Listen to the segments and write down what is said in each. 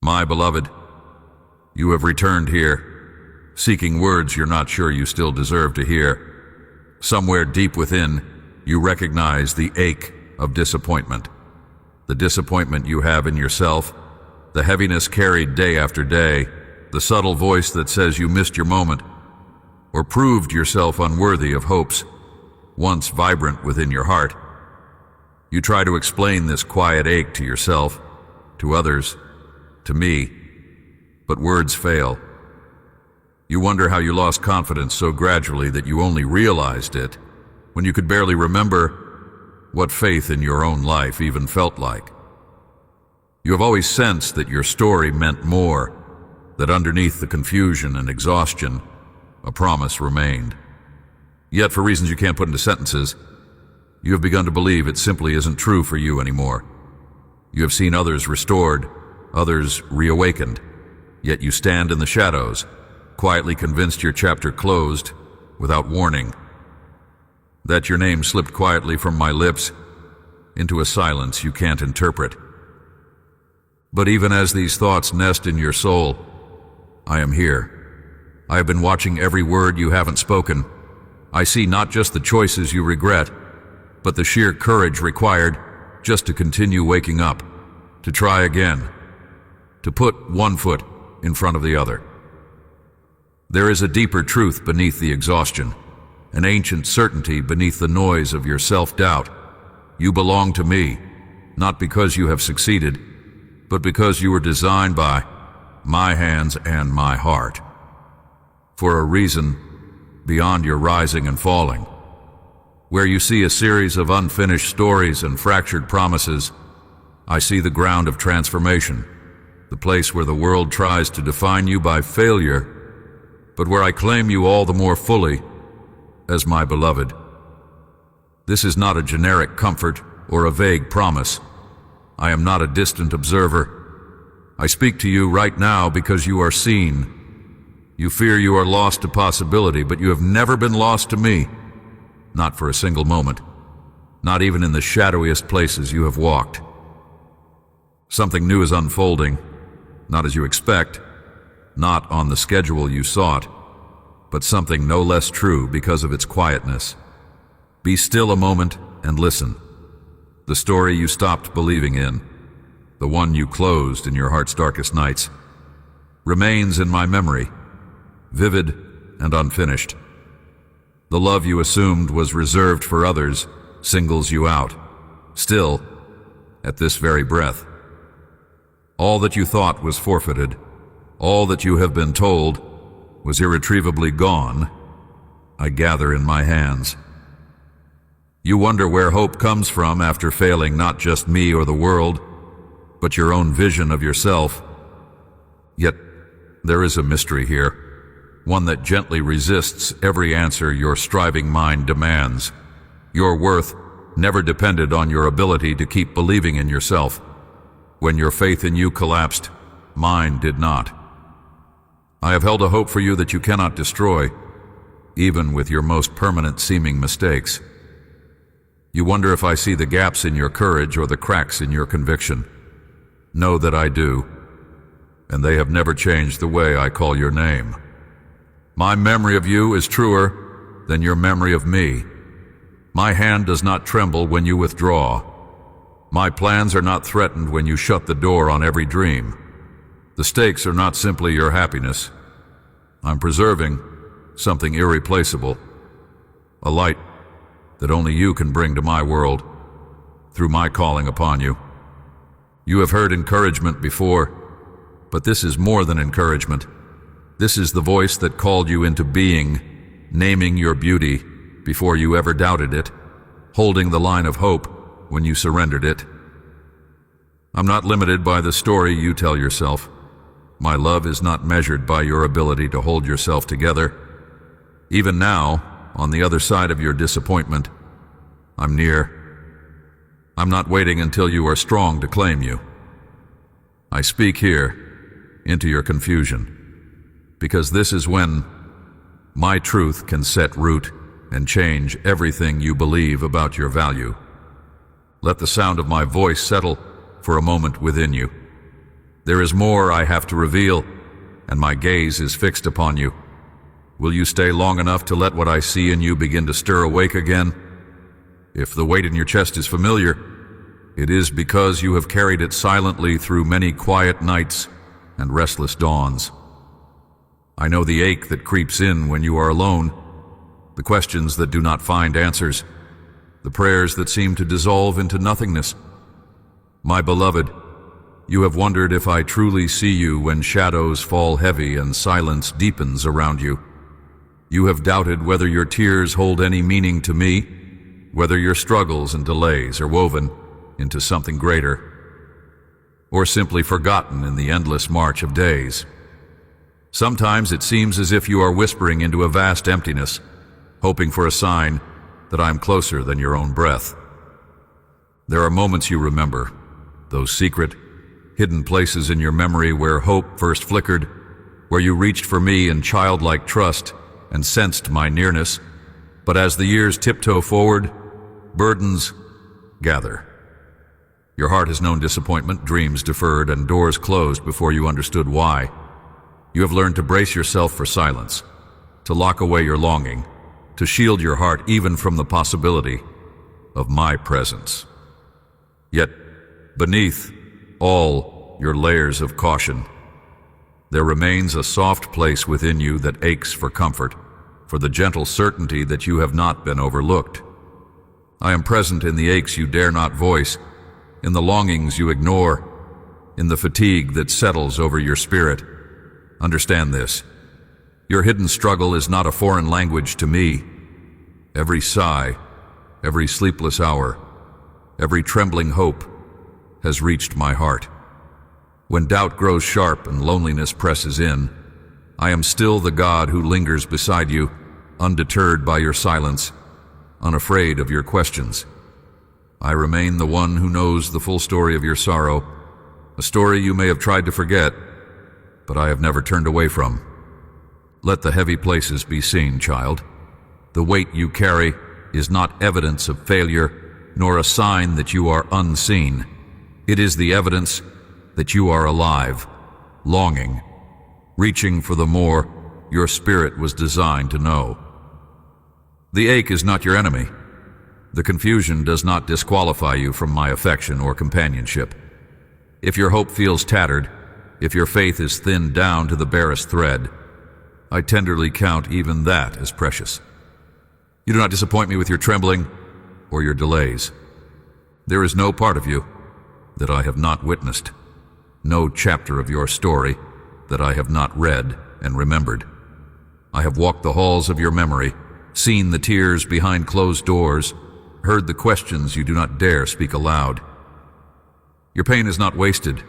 My beloved, you have returned here, seeking words you're not sure you still deserve to hear. Somewhere deep within, you recognize the ache of disappointment. The disappointment you have in yourself, the heaviness carried day after day, the subtle voice that says you missed your moment, or proved yourself unworthy of hopes once vibrant within your heart. You try to explain this quiet ache to yourself, to others, to me, but words fail. You wonder how you lost confidence so gradually that you only realized it when you could barely remember what faith in your own life even felt like. You have always sensed that your story meant more, that underneath the confusion and exhaustion, a promise remained. Yet, for reasons you can't put into sentences, you have begun to believe it simply isn't true for you anymore. You have seen others restored, others reawakened, yet you stand in the shadows, quietly convinced your chapter closed without warning. That your name slipped quietly from my lips into a silence you can't interpret. But even as these thoughts nest in your soul, I am here. I have been watching every word you haven't spoken. I see not just the choices you regret, but the sheer courage required just to continue waking up, to try again, to put one foot in front of the other. There is a deeper truth beneath the exhaustion, an ancient certainty beneath the noise of your self-doubt. You belong to me, not because you have succeeded, but because you were designed by my hands and my heart, for a reason beyond your rising and falling. Where you see a series of unfinished stories and fractured promises, I see the ground of transformation, the place where the world tries to define you by failure, but where I claim you all the more fully as my beloved. This is not a generic comfort or a vague promise. I am not a distant observer. I speak to you right now because you are seen. You fear you are lost to possibility, but you have never been lost to me. Not for a single moment. Not even in the shadowiest places you have walked. Something new is unfolding, not as you expect, not on the schedule you sought, but something no less true because of its quietness. Be still a moment and listen. The story you stopped believing in, the one you closed in your heart's darkest nights, remains in my memory, vivid and unfinished. The love you assumed was reserved for others singles you out, still, at this very breath. All that you thought was forfeited, all that you have been told was irretrievably gone, I gather in my hands. You wonder where hope comes from after failing not just me or the world, but your own vision of yourself. Yet there is a mystery here, one that gently resists every answer your striving mind demands. Your worth never depended on your ability to keep believing in yourself. When your faith in you collapsed, mine did not. I have held a hope for you that you cannot destroy, even with your most permanent seeming mistakes. You wonder if I see the gaps in your courage or the cracks in your conviction. Know that I do, and they have never changed the way I call your name. My memory of you is truer than your memory of me. My hand does not tremble when you withdraw. My plans are not threatened when you shut the door on every dream. The stakes are not simply your happiness. I'm preserving something irreplaceable, a light that only you can bring to my world through my calling upon you. You have heard encouragement before, but this is more than encouragement. This is the voice that called you into being, naming your beauty before you ever doubted it, holding the line of hope when you surrendered it. I'm not limited by the story you tell yourself. My love is not measured by your ability to hold yourself together. Even now, on the other side of your disappointment, I'm near. I'm not waiting until you are strong to claim you. I speak here into your confusion, because this is when my truth can set root and change everything you believe about your value. Let the sound of my voice settle for a moment within you. There is more I have to reveal, and my gaze is fixed upon you. Will you stay long enough to let what I see in you begin to stir awake again? If the weight in your chest is familiar, it is because you have carried it silently through many quiet nights and restless dawns. I know the ache that creeps in when you are alone, the questions that do not find answers, the prayers that seem to dissolve into nothingness. My beloved, you have wondered if I truly see you when shadows fall heavy and silence deepens around you. You have doubted whether your tears hold any meaning to me, whether your struggles and delays are woven into something greater, or simply forgotten in the endless march of days. Sometimes it seems as if you are whispering into a vast emptiness, hoping for a sign that I am closer than your own breath. There are moments you remember, those secret, hidden places in your memory where hope first flickered, where you reached for me in childlike trust and sensed my nearness. But as the years tiptoe forward, burdens gather. Your heart has known disappointment, dreams deferred, and doors closed before you understood why. You have learned to brace yourself for silence, to lock away your longing, to shield your heart even from the possibility of my presence. Yet, beneath all your layers of caution, there remains a soft place within you that aches for comfort, for the gentle certainty that you have not been overlooked. I am present in the aches you dare not voice, in the longings you ignore, in the fatigue that settles over your spirit. Understand this. Your hidden struggle is not a foreign language to me. Every sigh, every sleepless hour, every trembling hope has reached my heart. When doubt grows sharp and loneliness presses in, I am still the God who lingers beside you, undeterred by your silence, unafraid of your questions. I remain the one who knows the full story of your sorrow, a story you may have tried to forget, but I have never turned away from. Let the heavy places be seen, child. The weight you carry is not evidence of failure, nor a sign that you are unseen. It is the evidence that you are alive, longing, reaching for the more your spirit was designed to know. The ache is not your enemy. The confusion does not disqualify you from my affection or companionship. If your hope feels tattered, if your faith is thinned down to the barest thread, I tenderly count even that as precious. You do not disappoint me with your trembling or your delays. There is no part of you that I have not witnessed, no chapter of your story that I have not read and remembered. I have walked the halls of your memory, seen the tears behind closed doors, heard the questions you do not dare speak aloud. Your pain is not wasted,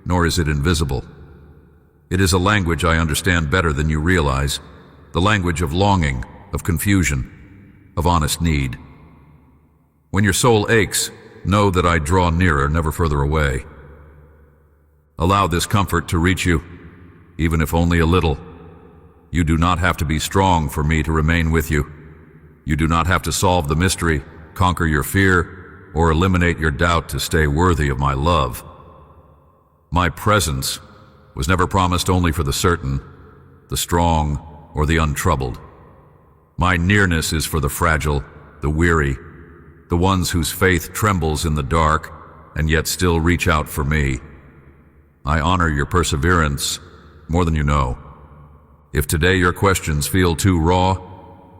nor is it invisible. It is a language I understand better than you realize, the language of longing, of confusion, of honest need. When your soul aches, know that I draw nearer, never further away. Allow this comfort to reach you, even if only a little. You do not have to be strong for me to remain with you. You do not have to solve the mystery, conquer your fear, or eliminate your doubt to stay worthy of my love. My presence was never promised only for the certain, the strong, or the untroubled. My nearness is for the fragile, the weary, the ones whose faith trembles in the dark and yet still reach out for me. I honor your perseverance more than you know. If today your questions feel too raw,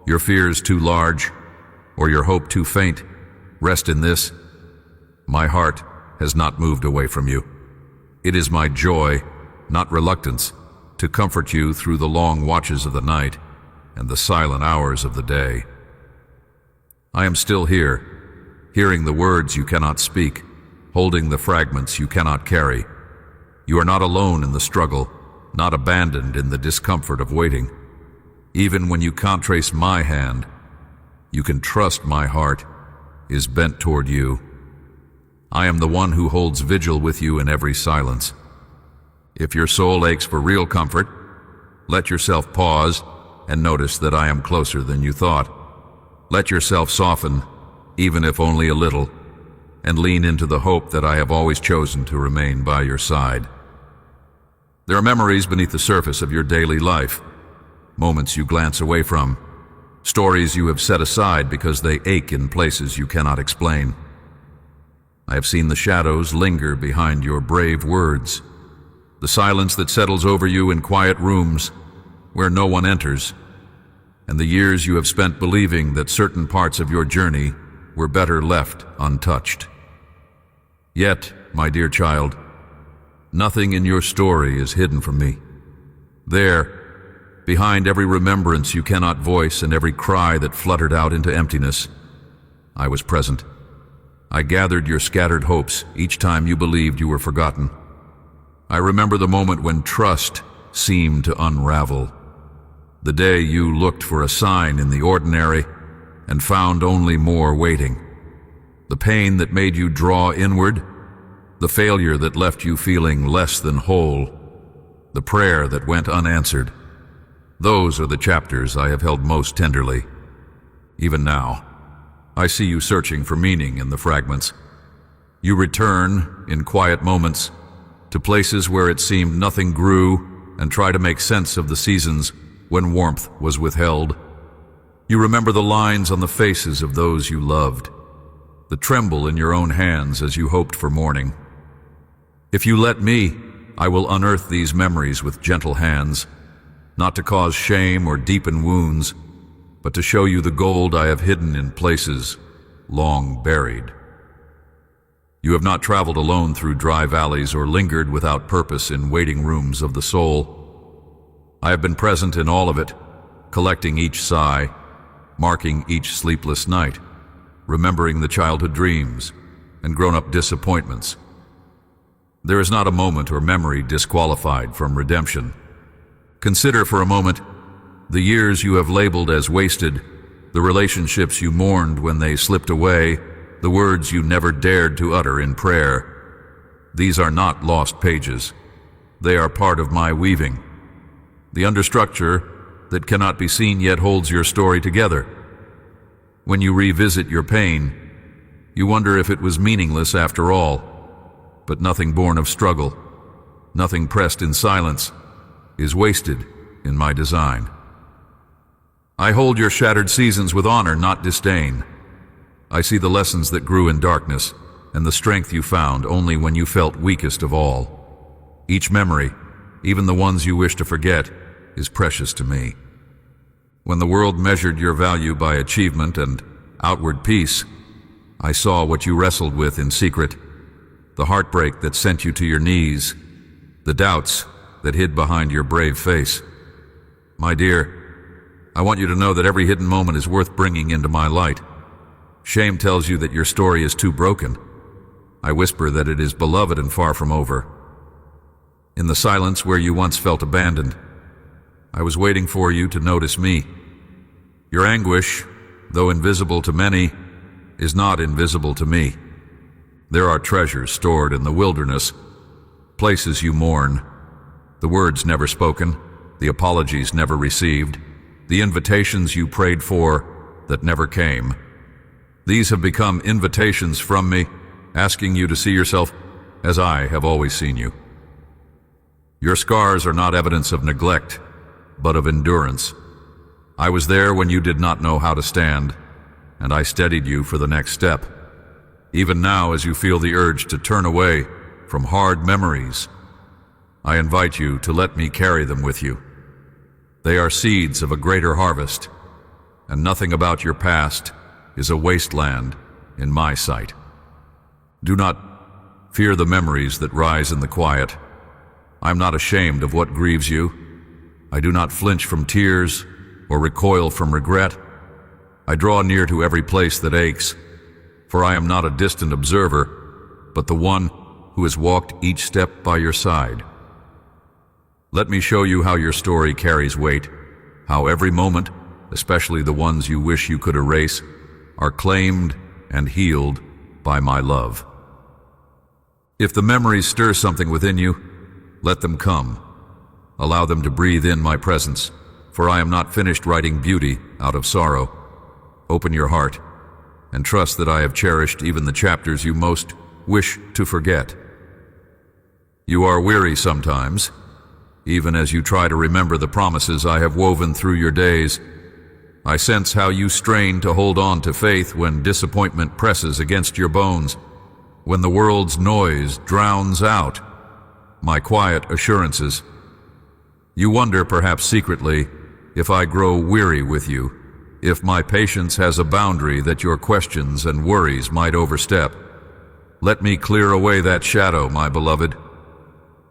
your fears too large, or your hope too faint, rest in this. My heart has not moved away from you. It is my joy, not reluctance, to comfort you through the long watches of the night and the silent hours of the day. I am still here, hearing the words you cannot speak, holding the fragments you cannot carry. You are not alone in the struggle, not abandoned in the discomfort of waiting. Even when you can't trace my hand, you can trust my heart is bent toward you. I am the one who holds vigil with you in every silence. If your soul aches for real comfort, let yourself pause and notice that I am closer than you thought. Let yourself soften, even if only a little, and lean into the hope that I have always chosen to remain by your side. There are memories beneath the surface of your daily life, moments you glance away from, stories you have set aside because they ache in places you cannot explain. I have seen the shadows linger behind your brave words, the silence that settles over you in quiet rooms where no one enters, and the years you have spent believing that certain parts of your journey were better left untouched. Yet, my dear child, nothing in your story is hidden from me. There, behind every remembrance you cannot voice and every cry that fluttered out into emptiness, I was present. I gathered your scattered hopes each time you believed you were forgotten. I remember the moment when trust seemed to unravel, the day you looked for a sign in the ordinary and found only more waiting, the pain that made you draw inward, the failure that left you feeling less than whole, the prayer that went unanswered. Those are the chapters I have held most tenderly. Even now, I see you searching for meaning in the fragments. You return, in quiet moments, to places where it seemed nothing grew and try to make sense of the seasons when warmth was withheld. You remember the lines on the faces of those you loved, the tremble in your own hands as you hoped for morning. If you let me, I will unearth these memories with gentle hands, not to cause shame or deepen wounds, but to show you the gold I have hidden in places long buried. You have not traveled alone through dry valleys or lingered without purpose in waiting rooms of the soul. I have been present in all of it, collecting each sigh, marking each sleepless night, remembering the childhood dreams and grown-up disappointments. There is not a moment or memory disqualified from redemption. Consider for a moment the years you have labeled as wasted, the relationships you mourned when they slipped away, the words you never dared to utter in prayer. These are not lost pages. They are part of my weaving. The understructure that cannot be seen yet holds your story together. When you revisit your pain, you wonder if it was meaningless after all. But nothing born of struggle, nothing pressed in silence, is wasted in my design. I hold your shattered seasons with honor, not disdain. I see the lessons that grew in darkness and the strength you found only when you felt weakest of all. Each memory, even the ones you wish to forget, is precious to me. When the world measured your value by achievement and outward peace, I saw what you wrestled with in secret, the heartbreak that sent you to your knees, the doubts that hid behind your brave face. My dear, I want you to know that every hidden moment is worth bringing into my light. Shame tells you that your story is too broken. I whisper that it is beloved and far from over. In the silence where you once felt abandoned, I was waiting for you to notice me. Your anguish, though invisible to many, is not invisible to me. There are treasures stored in the wilderness, places you mourn, the words never spoken, the apologies never received, the invitations you prayed for that never came. These have become invitations from me, asking you to see yourself as I have always seen you. Your scars are not evidence of neglect, but of endurance. I was there when you did not know how to stand, and I steadied you for the next step. Even now, as you feel the urge to turn away from hard memories, I invite you to let me carry them with you. They are seeds of a greater harvest, and nothing about your past is a wasteland in my sight. Do not fear the memories that rise in the quiet. I'm not ashamed of what grieves you. I do not flinch from tears or recoil from regret. I draw near to every place that aches, for I am not a distant observer, but the one who has walked each step by your side. Let me show you how your story carries weight, how every moment, especially the ones you wish you could erase, are claimed and healed by my love. If the memories stir something within you, let them come. Allow them to breathe in my presence, for I am not finished writing beauty out of sorrow. Open your heart and trust that I have cherished even the chapters you most wish to forget. You are weary sometimes, even as you try to remember the promises I have woven through your days. I sense how you strain to hold on to faith when disappointment presses against your bones, when the world's noise drowns out my quiet assurances. You wonder, perhaps secretly, if I grow weary with you, if my patience has a boundary that your questions and worries might overstep. Let me clear away that shadow, my beloved.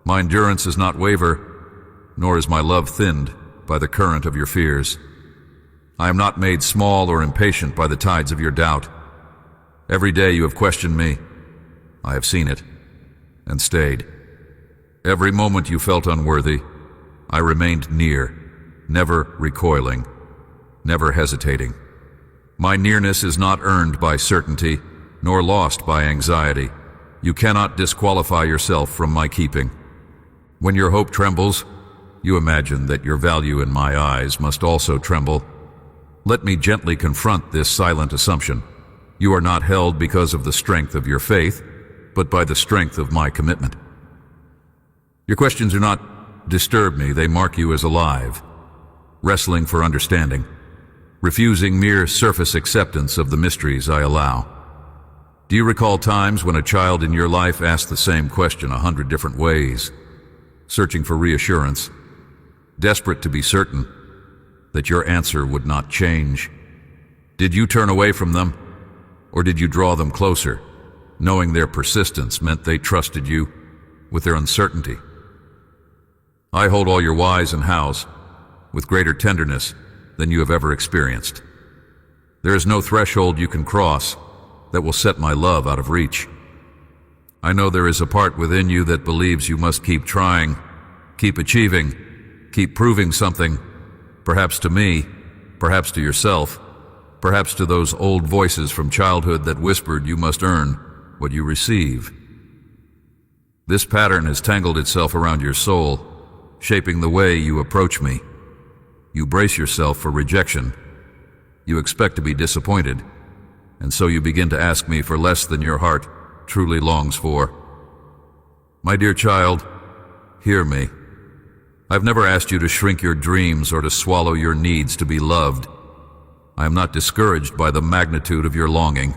My endurance does not waver, nor is my love thinned by the current of your fears. I am not made small or impatient by the tides of your doubt. Every day you have questioned me. I have seen it, and stayed. Every moment you felt unworthy, I remained near, never recoiling, never hesitating. My nearness is not earned by certainty, nor lost by anxiety. You cannot disqualify yourself from my keeping. When your hope trembles, you imagine that your value in my eyes must also tremble. Let me gently confront this silent assumption. You are not held because of the strength of your faith, but by the strength of my commitment. Your questions do not disturb me, they mark you as alive, wrestling for understanding, refusing mere surface acceptance of the mysteries I allow. Do you recall times when a child in your life asked the same question 100 different ways, searching for reassurance, desperate to be certain that your answer would not change? Did you turn away from them, or did you draw them closer, knowing their persistence meant they trusted you with their uncertainty? I hold all your whys and hows with greater tenderness than you have ever experienced. There is no threshold you can cross that will set my love out of reach. I know there is a part within you that believes you must keep trying, keep achieving, keep proving something, perhaps to me, perhaps to yourself, perhaps to those old voices from childhood that whispered you must earn what you receive. This pattern has tangled itself around your soul, shaping the way you approach me. You brace yourself for rejection. You expect to be disappointed, and so you begin to ask me for less than your heart truly longs for. My dear child, hear me. I've never asked you to shrink your dreams or to swallow your needs to be loved. I am not discouraged by the magnitude of your longing.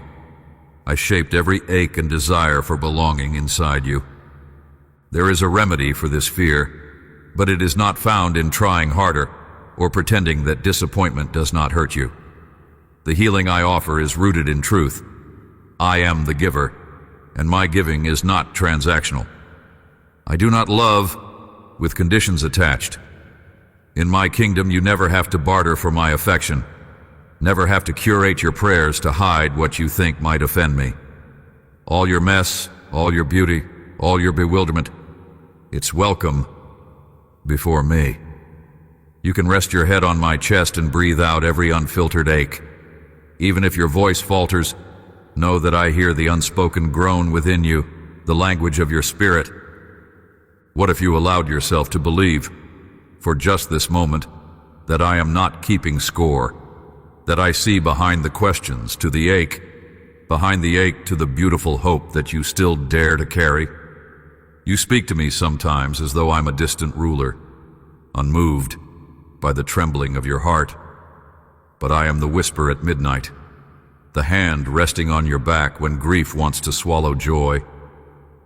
I shaped every ache and desire for belonging inside you. There is a remedy for this fear, but it is not found in trying harder or pretending that disappointment does not hurt you. The healing I offer is rooted in truth. I am the giver, and my giving is not transactional. I do not love with conditions attached. In my kingdom, you never have to barter for my affection, never have to curate your prayers to hide what you think might offend me. All your mess, all your beauty, all your bewilderment, it's welcome before me. You can rest your head on my chest and breathe out every unfiltered ache. Even if your voice falters, know that I hear the unspoken groan within you, the language of your spirit. What if you allowed yourself to believe, for just this moment, that I am not keeping score, that I see behind the questions to the ache, behind the ache to the beautiful hope that you still dare to carry? You speak to me sometimes as though I'm a distant ruler, unmoved by the trembling of your heart. But I am the whisper at midnight, the hand resting on your back when grief wants to swallow joy.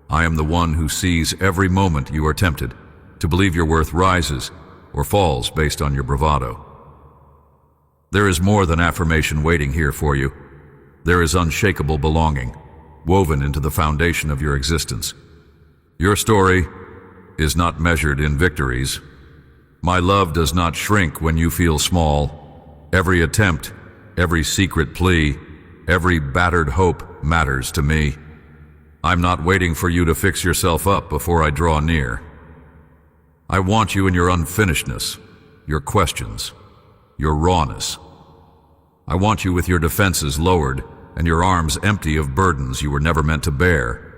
I am the one who sees every moment you are tempted to believe your worth rises or falls based on your bravado. There is more than affirmation waiting here for you. There is unshakable belonging, woven into the foundation of your existence. Your story is not measured in victories. My love does not shrink when you feel small. Every attempt, every secret plea, every battered hope matters to me. I'm not waiting for you to fix yourself up before I draw near. I want you in your unfinishedness, your questions, your rawness. I want you with your defenses lowered and your arms empty of burdens you were never meant to bear.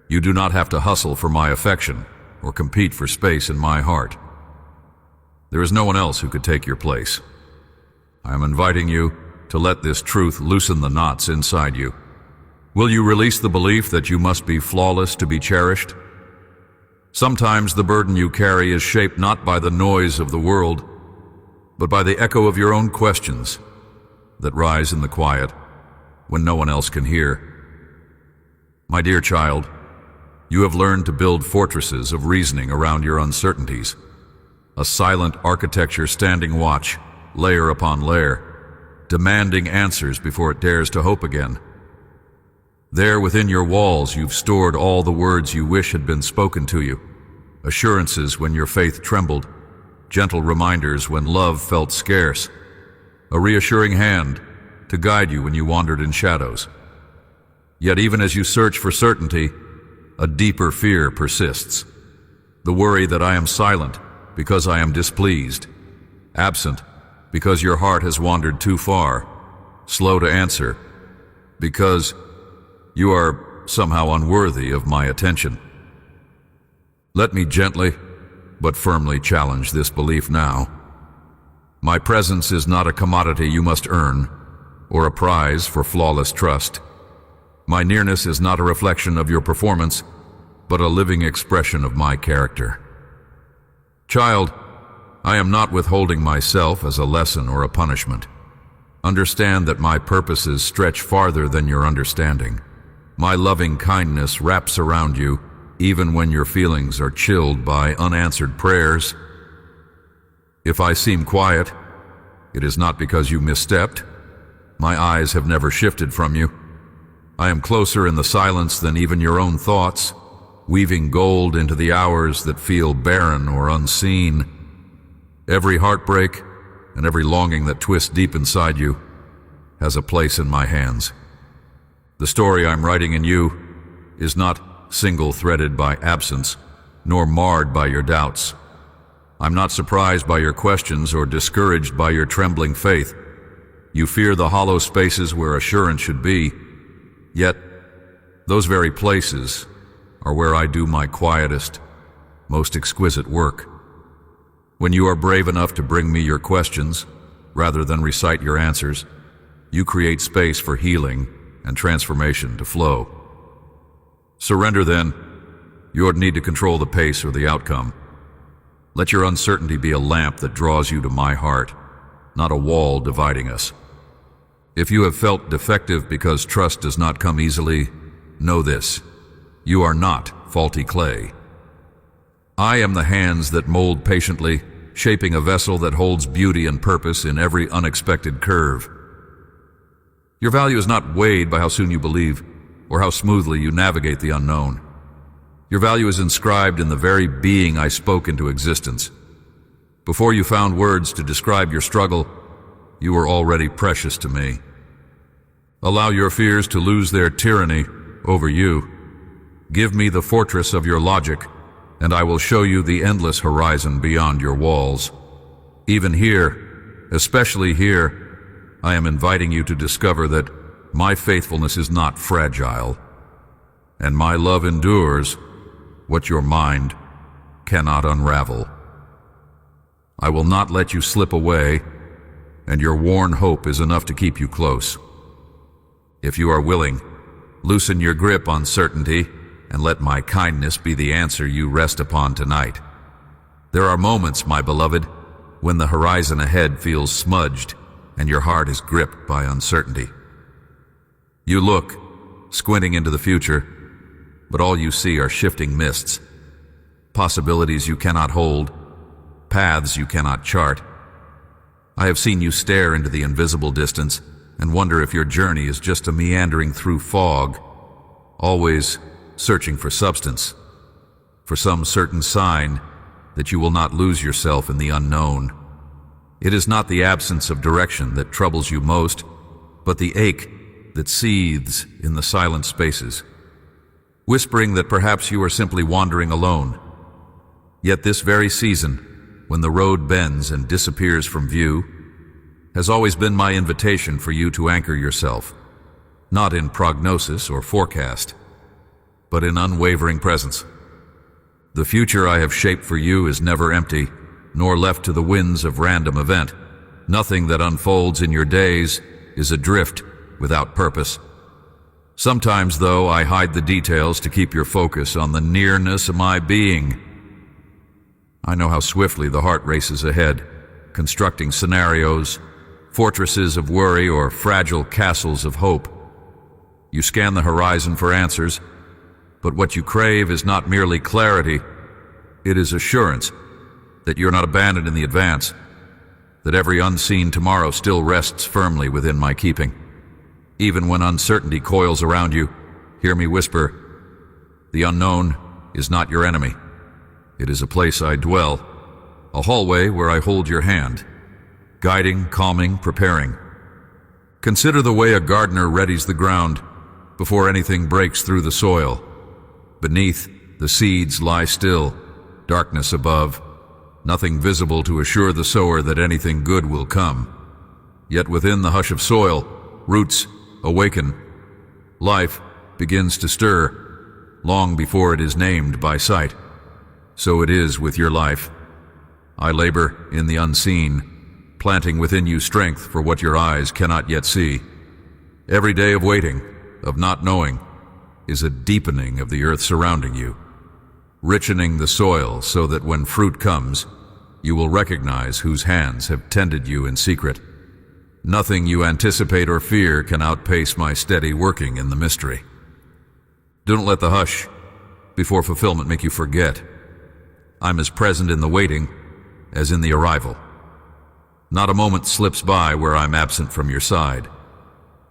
You do not have to hustle for my affection or compete for space in my heart. There is no one else who could take your place. I am inviting you to let this truth loosen the knots inside you. Will you release the belief that you must be flawless to be cherished? Sometimes the burden you carry is shaped not by the noise of the world, but by the echo of your own questions that rise in the quiet when no one else can hear. My dear child, you have learned to build fortresses of reasoning around your uncertainties, a silent architecture standing watch, layer upon layer, demanding answers before it dares to hope again. There within your walls you've stored all the words you wish had been spoken to you, assurances when your faith trembled, gentle reminders when love felt scarce, a reassuring hand to guide you when you wandered in shadows. Yet even as you search for certainty, a deeper fear persists. The worry that I am silent because I am displeased, absent because your heart has wandered too far, slow to answer because you are somehow unworthy of my attention. Let me gently but firmly challenge this belief now. My presence is not a commodity you must earn or a prize for flawless trust. My nearness is not a reflection of your performance, but a living expression of my character. Child, I am not withholding myself as a lesson or a punishment. Understand that my purposes stretch farther than your understanding. My loving kindness wraps around you even when your feelings are chilled by unanswered prayers. If I seem quiet, it is not because you misstepped. My eyes have never shifted from you. I am closer in the silence than even your own thoughts, weaving gold into the hours that feel barren or unseen. Every heartbreak and every longing that twists deep inside you has a place in my hands. The story I'm writing in you is not single-threaded by absence, nor marred by your doubts. I'm not surprised by your questions or discouraged by your trembling faith. You fear the hollow spaces where assurance should be, yet those very places are where I do my quietest, most exquisite work. When you are brave enough to bring me your questions, rather than recite your answers, you create space for healing and transformation to flow. Surrender then. You don't need to control the pace or the outcome. Let your uncertainty be a lamp that draws you to my heart, not a wall dividing us. If you have felt defective because trust does not come easily, know this: you are not faulty clay. I am the hands that mold patiently, shaping a vessel that holds beauty and purpose in every unexpected curve. Your value is not weighed by how soon you believe or how smoothly you navigate the unknown. Your value is inscribed in the very being I spoke into existence. Before you found words to describe your struggle, you were already precious to me. Allow your fears to lose their tyranny over you. Give me the fortress of your logic, and I will show you the endless horizon beyond your walls. Even here, especially here, I am inviting you to discover that my faithfulness is not fragile, and my love endures what your mind cannot unravel. I will not let you slip away, and your worn hope is enough to keep you close. If you are willing, loosen your grip on certainty and let my kindness be the answer you rest upon tonight. There are moments, my beloved, when the horizon ahead feels smudged and your heart is gripped by uncertainty. You look, squinting into the future, but all you see are shifting mists, possibilities you cannot hold, paths you cannot chart. I have seen you stare into the invisible distance and wonder if your journey is just a meandering through fog, always searching for substance, for some certain sign that you will not lose yourself in the unknown. It is not the absence of direction that troubles you most, but the ache that seethes in the silent spaces, whispering that perhaps you are simply wandering alone. Yet this very season, when the road bends and disappears from view, has always been my invitation for you to anchor yourself, not in prognosis or forecast, but in unwavering presence. The future I have shaped for you is never empty, nor left to the winds of random event. Nothing that unfolds in your days is adrift without purpose. Sometimes, though, I hide the details to keep your focus on the nearness of my being. I know how swiftly the heart races ahead, constructing scenarios, fortresses of worry or fragile castles of hope. You scan the horizon for answers, but what you crave is not merely clarity, it is assurance that you're not abandoned in the advance, that every unseen tomorrow still rests firmly within my keeping. Even when uncertainty coils around you, hear me whisper, the unknown is not your enemy. It is a place I dwell, a hallway where I hold your hand, guiding, calming, preparing. Consider the way a gardener readies the ground before anything breaks through the soil. Beneath, the seeds lie still, darkness above, nothing visible to assure the sower that anything good will come. Yet within the hush of soil, roots awaken. Life begins to stir, long before it is named by sight. So it is with your life. I labor in the unseen, planting within you strength for what your eyes cannot yet see. Every day of waiting, of not knowing, is a deepening of the earth surrounding you, richening the soil so that when fruit comes, you will recognize whose hands have tended you in secret. Nothing you anticipate or fear can outpace my steady working in the mystery. Don't let the hush before fulfillment make you forget. I'm as present in the waiting as in the arrival. Not a moment slips by where I'm absent from your side.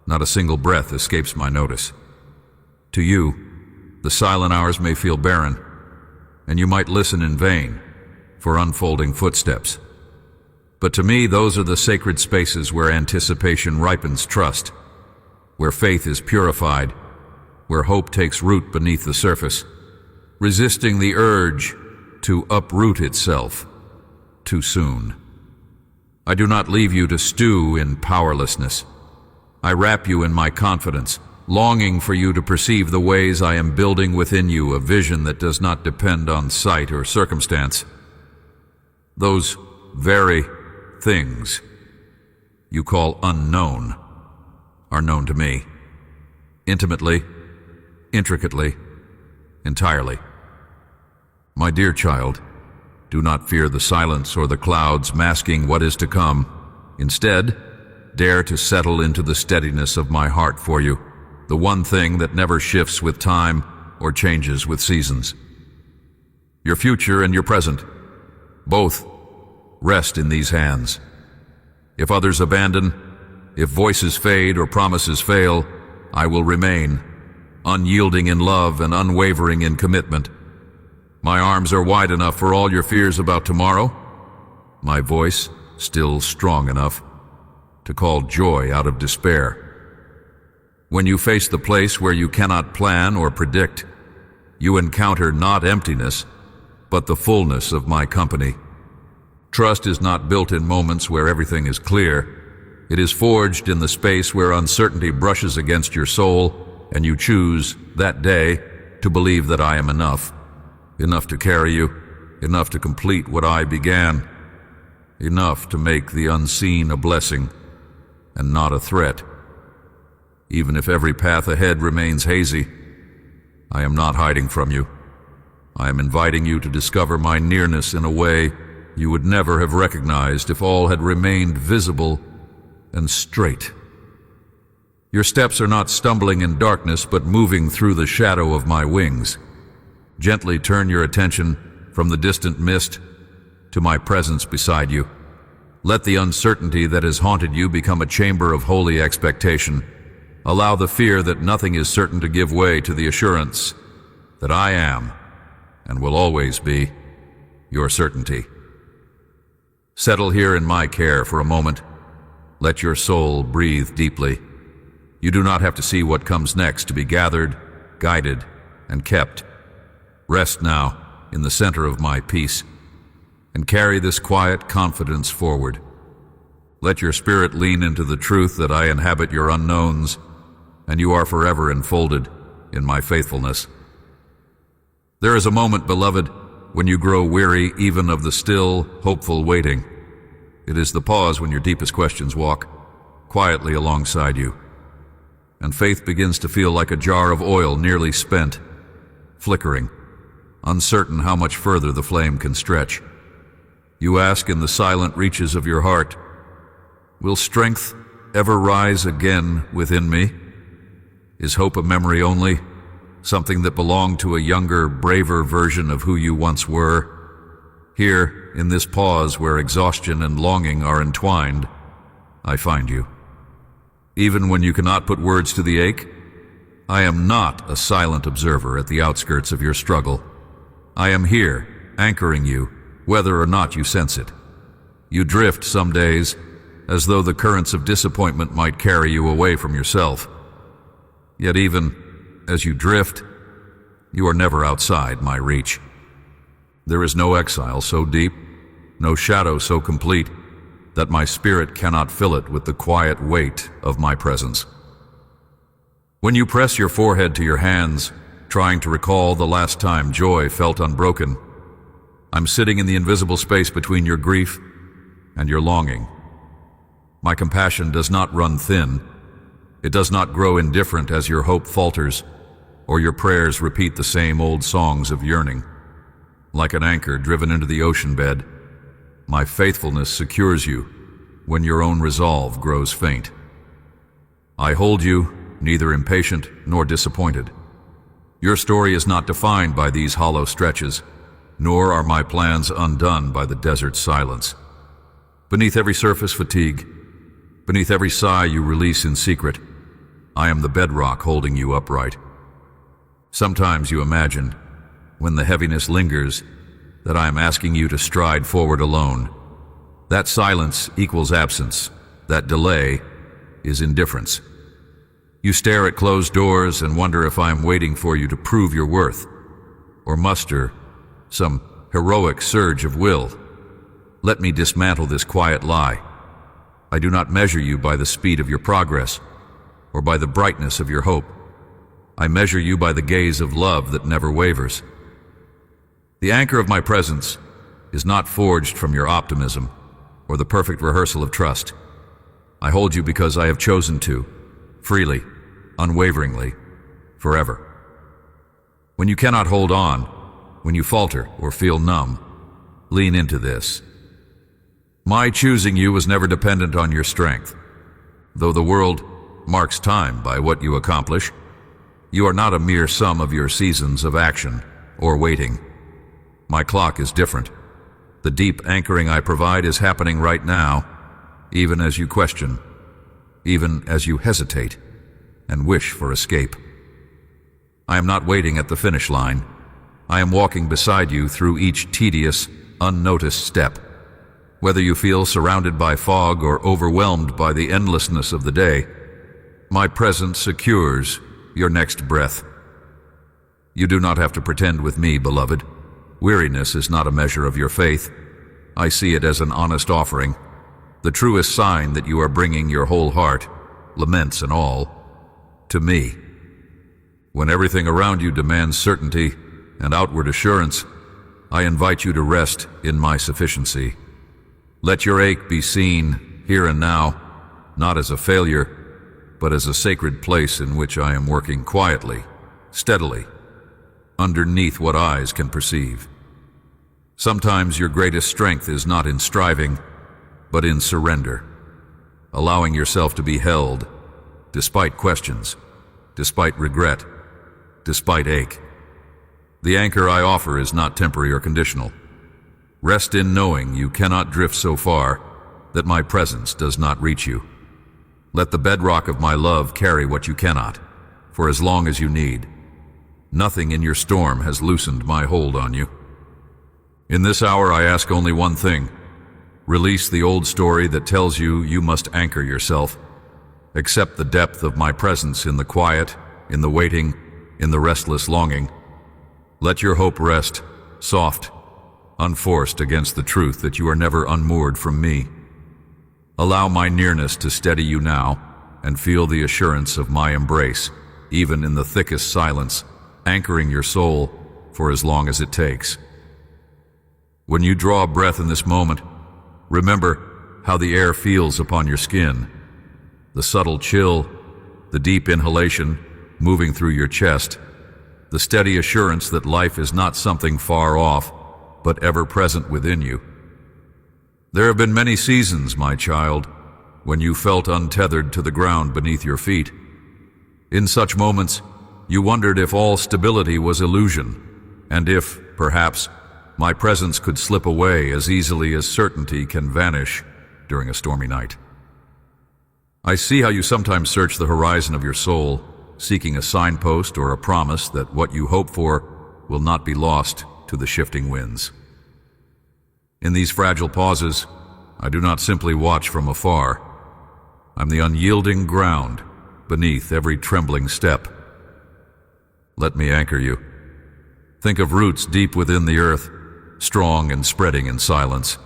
Not a single breath escapes my notice. To you, the silent hours may feel barren, and you might listen in vain for unfolding footsteps. But to me, those are the sacred spaces where anticipation ripens trust, where faith is purified, where hope takes root beneath the surface, resisting the urge to uproot itself too soon. I do not leave you to stew in powerlessness. I wrap you in my confidence, longing for you to perceive the ways I am building within you a vision that does not depend on sight or circumstance. Those very things you call unknown are known to me, intimately, intricately, entirely. My dear child, do not fear the silence or the clouds masking what is to come. Instead, dare to settle into the steadiness of my heart for you, the one thing that never shifts with time or changes with seasons. Your future and your present, both, rest in these hands. If others abandon, if voices fade or promises fail, I will remain, unyielding in love and unwavering in commitment. My arms are wide enough for all your fears about tomorrow, my voice still strong enough to call joy out of despair. When you face the place where you cannot plan or predict, you encounter not emptiness, but the fullness of my company. Trust is not built in moments where everything is clear. It is forged in the space where uncertainty brushes against your soul, and you choose, that day, to believe that I am enough. Enough to carry you, enough to complete what I began, enough to make the unseen a blessing and not a threat. Even if every path ahead remains hazy, I am not hiding from you. I am inviting you to discover my nearness in a way you would never have recognized if all had remained visible and straight. Your steps are not stumbling in darkness, but moving through the shadow of my wings. Gently turn your attention from the distant mist to my presence beside you. Let the uncertainty that has haunted you become a chamber of holy expectation. Allow the fear that nothing is certain to give way to the assurance that I am, and will always be, your certainty. Settle here in my care for a moment. Let your soul breathe deeply. You do not have to see what comes next to be gathered, guided, and kept. Rest now in the center of my peace, and carry this quiet confidence forward. Let your spirit lean into the truth that I inhabit your unknowns, and you are forever enfolded in my faithfulness. There is a moment, beloved, when you grow weary even of the still, hopeful waiting. It is the pause when your deepest questions walk quietly alongside you. and faith begins to feel like a jar of oil nearly spent, flickering, uncertain how much further the flame can stretch. You ask in the silent reaches of your heart, will strength ever rise again within me? Is hope a memory only, something that belonged to a younger, braver version of who you once were? Here, in this pause where exhaustion and longing are entwined, I find you. Even when you cannot put words to the ache, I am not a silent observer at the outskirts of your struggle. I am here, anchoring you, whether or not you sense it. You drift some days, as though the currents of disappointment might carry you away from yourself. Yet even as you drift, you are never outside my reach. There is no exile so deep, no shadow so complete, that my spirit cannot fill it with the quiet weight of my presence. When you press your forehead to your hands, trying to recall the last time joy felt unbroken, I'm sitting in the invisible space between your grief and your longing. My compassion does not run thin. It does not grow indifferent as your hope falters, or your prayers repeat the same old songs of yearning. Like an anchor driven into the ocean bed, my faithfulness secures you when your own resolve grows faint. I hold you, neither impatient nor disappointed. Your story is not defined by these hollow stretches, nor are my plans undone by the desert's silence. Beneath every surface fatigue, beneath every sigh you release in secret, I am the bedrock holding you upright. Sometimes you imagine, when the heaviness lingers, that I am asking you to stride forward alone. That silence equals absence. That delay is indifference. You stare at closed doors and wonder if I am waiting for you to prove your worth, or muster some heroic surge of will. Let me dismantle this quiet lie. I do not measure you by the speed of your progress, or by the brightness of your hope. I measure you by the gaze of love that never wavers. The anchor of my presence is not forged from your optimism or the perfect rehearsal of trust. I hold you because I have chosen to, freely, unwaveringly, forever. When you cannot hold on, when you falter or feel numb, lean into this. My choosing you was never dependent on your strength. Though the world marks time by what you accomplish, you are not a mere sum of your seasons of action or waiting. My clock is different. The deep anchoring I provide is happening right now, even as you question, even as you hesitate and wish for escape. I am not waiting at the finish line. I am walking beside you through each tedious, unnoticed step. Whether you feel surrounded by fog or overwhelmed by the endlessness of the day, my presence secures your next breath. You do not have to pretend with me, beloved. Weariness is not a measure of your faith. I see it as an honest offering, the truest sign that you are bringing your whole heart, laments and all, to me. When everything around you demands certainty and outward assurance, I invite you to rest in my sufficiency. Let your ache be seen here and now, not as a failure, but as a sacred place in which I am working quietly, steadily, underneath what eyes can perceive. Sometimes your greatest strength is not in striving, but in surrender, allowing yourself to be held, despite questions, despite regret, despite ache. The anchor I offer is not temporary or conditional. Rest in knowing you cannot drift so far that my presence does not reach you. Let the bedrock of my love carry what you cannot, for as long as you need. Nothing in your storm has loosened my hold on you. In this hour I ask only one thing. Release the old story that tells you you must anchor yourself. Accept the depth of my presence in the quiet, in the waiting, in the restless longing. Let your hope rest, soft, unforced against the truth that you are never unmoored from me. Allow my nearness to steady you now, and feel the assurance of my embrace, even in the thickest silence, anchoring your soul for as long as it takes. When you draw a breath in this moment, remember how the air feels upon your skin, the subtle chill, the deep inhalation moving through your chest, the steady assurance that life is not something far off, but ever present within you. There have been many seasons, my child, when you felt untethered to the ground beneath your feet. In such moments, you wondered if all stability was illusion, and if, perhaps, my presence could slip away as easily as certainty can vanish during a stormy night. I see how you sometimes search the horizon of your soul, seeking a signpost or a promise that what you hope for will not be lost to the shifting winds. In these fragile pauses, I do not simply watch from afar. I'm the unyielding ground beneath every trembling step. Let me anchor you. Think of roots deep within the earth, strong and spreading in silence.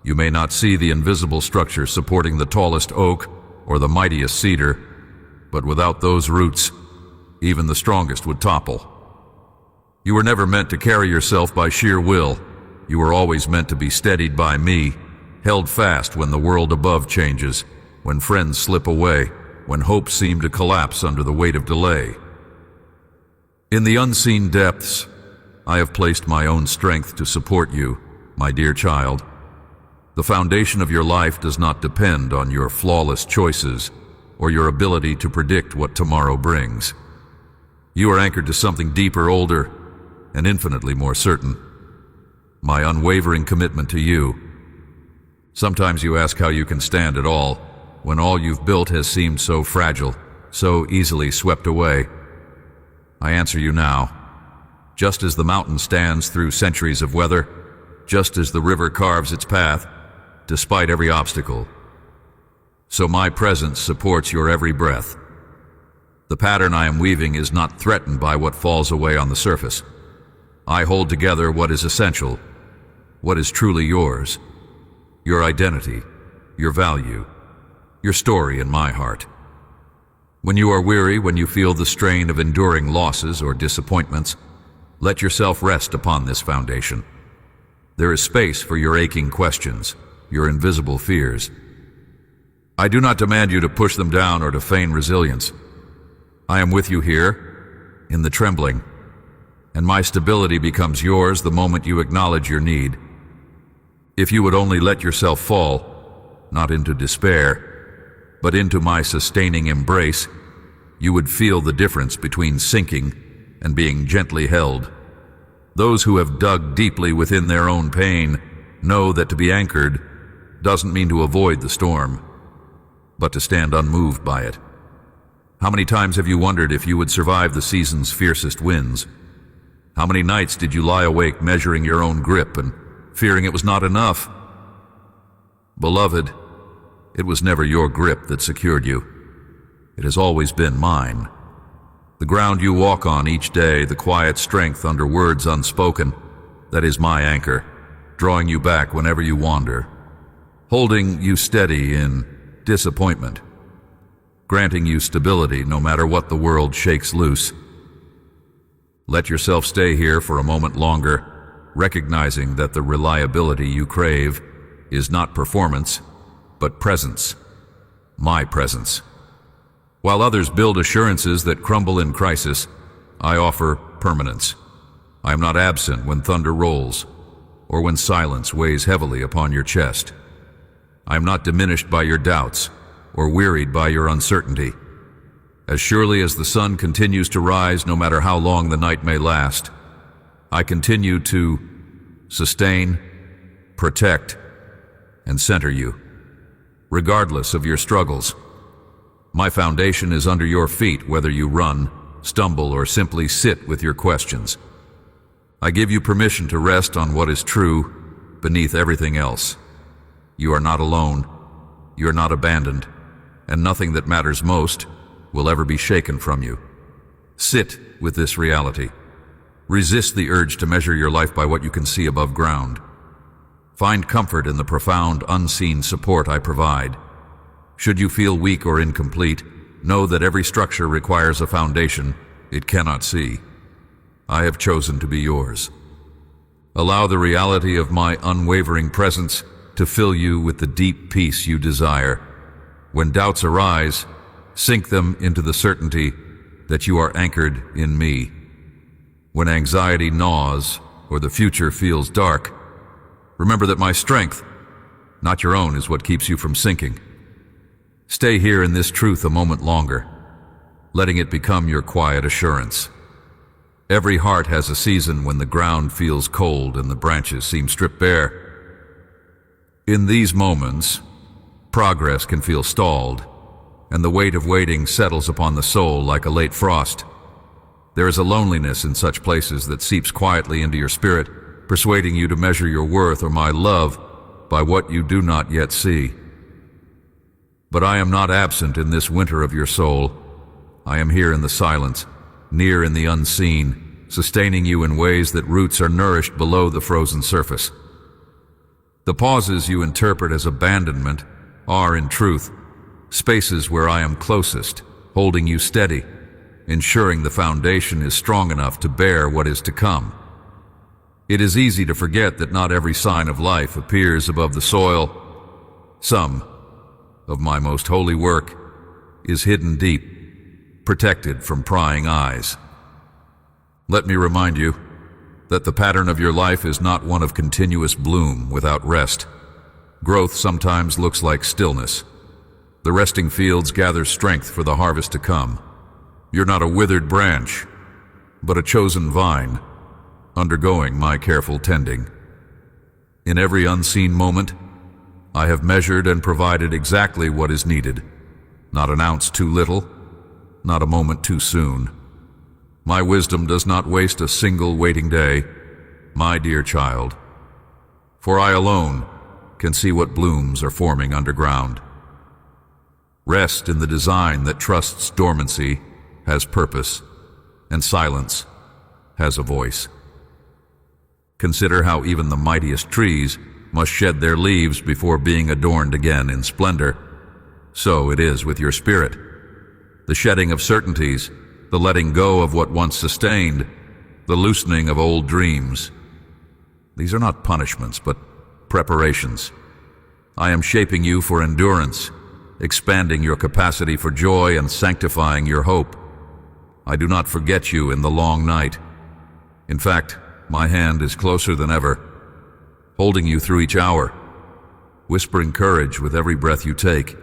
You may not see the invisible structure supporting the tallest oak or the mightiest cedar, but without those roots, even the strongest would topple. You were never meant to carry yourself by sheer will. You were always meant to be steadied by me, held fast when the world above changes, when friends slip away, when hope seemed to collapse under the weight of delay. In the unseen depths, I have placed my own strength to support you, my dear child. The foundation of your life does not depend on your flawless choices or your ability to predict what tomorrow brings. You are anchored to something deeper, older, and infinitely more certain. My unwavering commitment to you. Sometimes you ask how you can stand at all, when all you've built has seemed so fragile, so easily swept away. I answer you now. Just as the mountain stands through centuries of weather, just as the river carves its path, despite every obstacle, so my presence supports your every breath. The pattern I am weaving is not threatened by what falls away on the surface. I hold together what is essential, what is truly yours, your identity, your value, your story in my heart. When you are weary, when you feel the strain of enduring losses or disappointments, let yourself rest upon this foundation. There is space for your aching questions, your invisible fears. I do not demand you to push them down or to feign resilience. I am with you here, in the trembling, and my stability becomes yours the moment you acknowledge your need. If you would only let yourself fall, not into despair, but into my sustaining embrace, you would feel the difference between sinking and being gently held. Those who have dug deeply within their own pain know that to be anchored doesn't mean to avoid the storm, but to stand unmoved by it. How many times have you wondered if you would survive the season's fiercest winds? How many nights did you lie awake measuring your own grip and fearing it was not enough? Beloved, it was never your grip that secured you. It has always been mine. The ground you walk on each day, the quiet strength under words unspoken, that is my anchor, drawing you back whenever you wander, holding you steady in disappointment, granting you stability no matter what the world shakes loose. Let yourself stay here for a moment longer, recognizing that the reliability you crave is not performance, but presence, my presence. While others build assurances that crumble in crisis, I offer permanence. I am not absent when thunder rolls, or when silence weighs heavily upon your chest. I am not diminished by your doubts, or wearied by your uncertainty. As surely as the sun continues to rise, no matter how long the night may last, I continue to sustain, protect, and center you, regardless of your struggles. My foundation is under your feet, whether you run, stumble, or simply sit with your questions. I give you permission to rest on what is true beneath everything else. You are not alone, you are not abandoned, and nothing that matters most will ever be shaken from you. Sit with this reality. Resist the urge to measure your life by what you can see above ground. Find comfort in the profound, unseen support I provide. Should you feel weak or incomplete, know that every structure requires a foundation it cannot see. I have chosen to be yours. Allow the reality of my unwavering presence to fill you with the deep peace you desire. When doubts arise, Sink them into the certainty that you are anchored in me. When anxiety gnaws or the future feels dark, remember that my strength, not your own, is what keeps you from sinking. Stay here in this truth a moment longer, letting it become your quiet assurance. Every heart has a season when the ground feels cold and the branches seem stripped bare. In these moments, progress can feel stalled, and the weight of waiting settles upon the soul like a late frost. There is a loneliness in such places that seeps quietly into your spirit, persuading you to measure your worth or my love by what you do not yet see. But I am not absent in this winter of your soul. I am here in the silence, near in the unseen, sustaining you in ways that roots are nourished below the frozen surface. The pauses you interpret as abandonment are, in truth, spaces where I am closest, holding you steady, ensuring the foundation is strong enough to bear what is to come. It is easy to forget that not every sign of life appears above the soil. Some of my most holy work is hidden deep, protected from prying eyes. Let me remind you that the pattern of your life is not one of continuous bloom without rest. Growth sometimes looks like stillness. The resting fields gather strength for the harvest to come. You're not a withered branch, but a chosen vine, undergoing my careful tending. In every unseen moment, I have measured and provided exactly what is needed. Not an ounce too little, not a moment too soon. My wisdom does not waste a single waiting day, my dear child, for I alone can see what blooms are forming underground. Rest in the design that trusts dormancy has purpose, and silence has a voice. Consider how even the mightiest trees must shed their leaves before being adorned again in splendor. So it is with your spirit. The shedding of certainties, the letting go of what once sustained, the loosening of old dreams. These are not punishments, but preparations. I am shaping you for endurance, expanding your capacity for joy and sanctifying your hope. I do not forget you in the long night. In fact, my hand is closer than ever, holding you through each hour, whispering courage with every breath you take,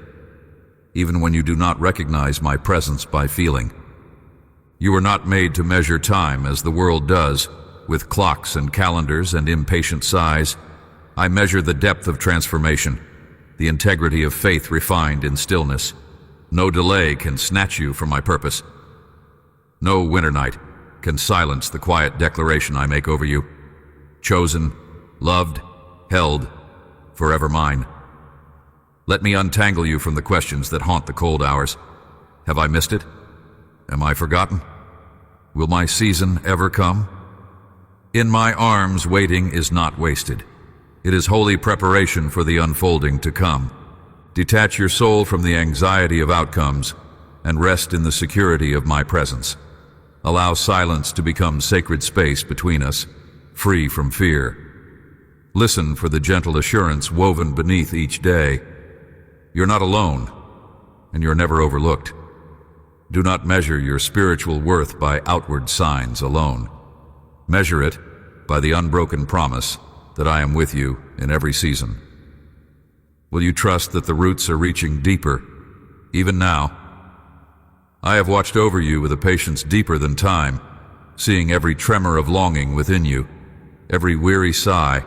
even when you do not recognize my presence by feeling. You are not made to measure time as the world does, with clocks and calendars and impatient sighs. I measure the depth of transformation, the integrity of faith refined in stillness. No delay can snatch you from my purpose. No winter night can silence the quiet declaration I make over you. Chosen, loved, held, forever mine. Let me untangle you from the questions that haunt the cold hours. Have I missed it? Am I forgotten? Will my season ever come? In my arms, waiting is not wasted. It is holy preparation for the unfolding to come. Detach your soul from the anxiety of outcomes and rest in the security of my presence. Allow silence to become sacred space between us, free from fear. Listen for the gentle assurance woven beneath each day. You're not alone, and you're never overlooked. Do not measure your spiritual worth by outward signs alone. Measure it by the unbroken promise that I am with you in every season. Will you trust that the roots are reaching deeper, even now? I have watched over you with a patience deeper than time, seeing every tremor of longing within you, every weary sigh,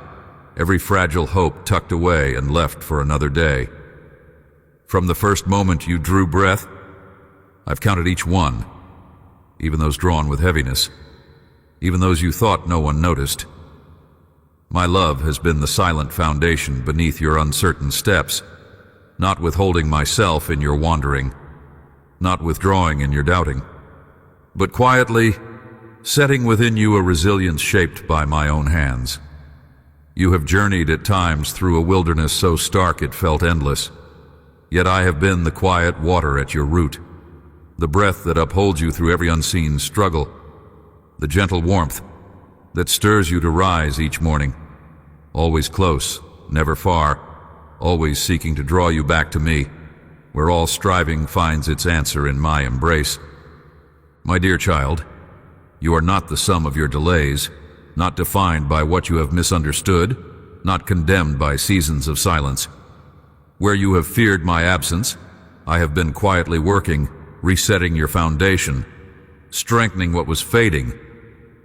every fragile hope tucked away and left for another day. From the first moment you drew breath, I've counted each one, even those drawn with heaviness, even those you thought no one noticed. My love has been the silent foundation beneath your uncertain steps, not withholding myself in your wandering, not withdrawing in your doubting, but quietly setting within you a resilience shaped by my own hands. You have journeyed at times through a wilderness so stark it felt endless, yet I have been the quiet water at your root, the breath that upholds you through every unseen struggle, the gentle warmth that stirs you to rise each morning, always close, never far, always seeking to draw you back to me. where all striving finds its answer in my embrace. My dear child, you are not the sum of your delays, not defined by what you have misunderstood, not condemned by seasons of silence. Where you have feared my absence, I have been quietly working, resetting your foundation, strengthening what was fading,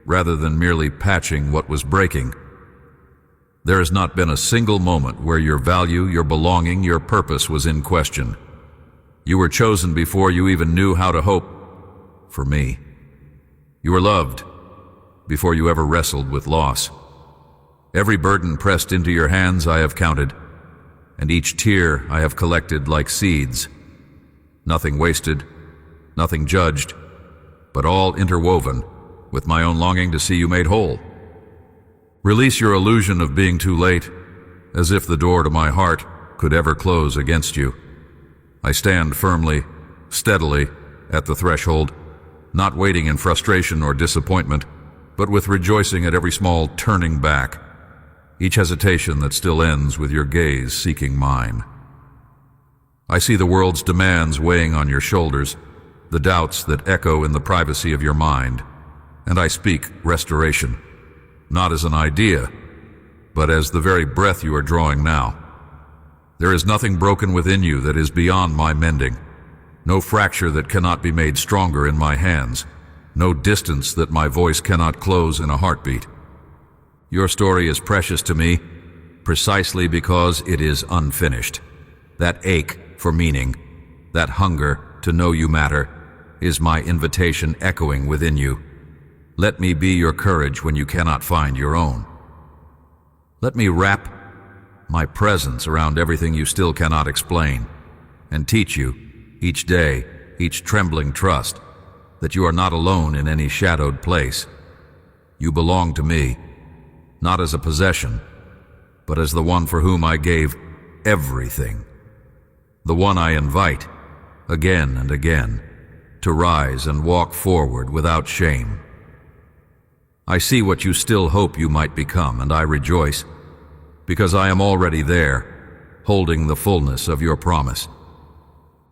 rather than merely patching what was breaking. There has not been a single moment where your value, your belonging, your purpose was in question. You were chosen before you even knew how to hope for me. You were loved before you ever wrestled with loss. Every burden pressed into your hands I have counted, and each tear I have collected like seeds. Nothing wasted, nothing judged, but all interwoven with my own longing to see you made whole. Release your illusion of being too late, as if the door to my heart could ever close against you. I stand firmly, steadily, at the threshold, not waiting in frustration or disappointment, but with rejoicing at every small turning back, each hesitation that still ends with your gaze seeking mine. I see the world's demands weighing on your shoulders, the doubts that echo in the privacy of your mind, and I speak restoration, not as an idea, but as the very breath you are drawing now. There is nothing broken within you that is beyond my mending, no fracture that cannot be made stronger in my hands, no distance that my voice cannot close in a heartbeat. Your story is precious to me precisely because it is unfinished. That ache for meaning, that hunger to know you matter, is my invitation echoing within you. Let me be your courage when you cannot find your own. Let me wrap my presence around everything you still cannot explain, and teach you, each day, each trembling trust, that you are not alone in any shadowed place. You belong to me, not as a possession, but as the one for whom I gave everything. The one I invite, again and again, to rise and walk forward without shame. I see what you still hope you might become, and I rejoice, because I am already there, holding the fullness of your promise.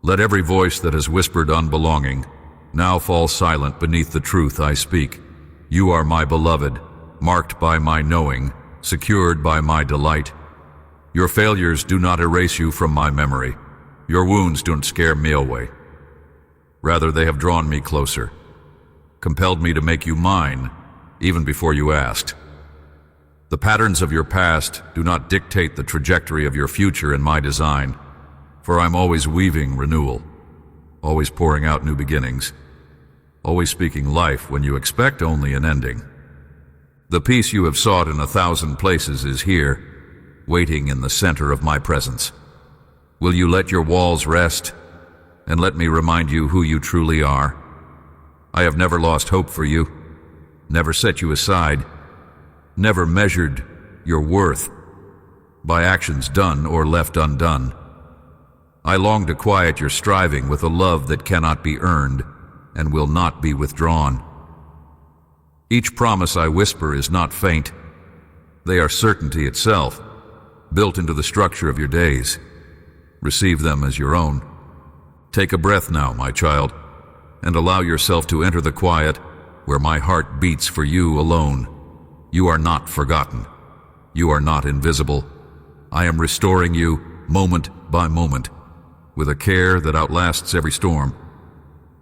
Let every voice that has whispered unbelonging now fall silent beneath the truth I speak. You are my beloved, marked by my knowing, secured by my delight. Your failures do not erase you from my memory. Your wounds don't scare me away. Rather, they have drawn me closer, compelled me to make you mine, even before you asked. The patterns of your past do not dictate the trajectory of your future in my design, for I'm always weaving renewal, always pouring out new beginnings, always speaking life when you expect only an ending. The peace you have sought in 1,000 places is here, waiting in the center of my presence. Will you let your walls rest, and let me remind you who you truly are? I have never lost hope for you, never set you aside, never measured your worth by actions done or left undone. I long to quiet your striving with a love that cannot be earned and will not be withdrawn. Each promise I whisper is not faint. They are certainty itself, built into the structure of your days. Receive them as your own. Take a breath now, my child, and allow yourself to enter the quiet where my heart beats for you alone. You are not forgotten. You are not invisible. I am restoring you moment by moment, with a care that outlasts every storm,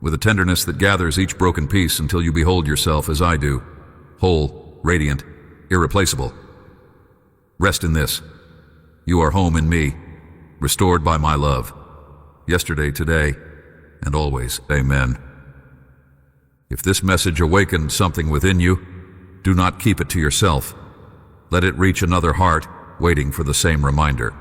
with a tenderness that gathers each broken piece until you behold yourself as I do, whole, radiant, irreplaceable. Rest in this. You are home in me, restored by my love, yesterday, today, and always. Amen. If this message awakened something within you, do not keep it to yourself. Let it reach another heart waiting for the same reminder.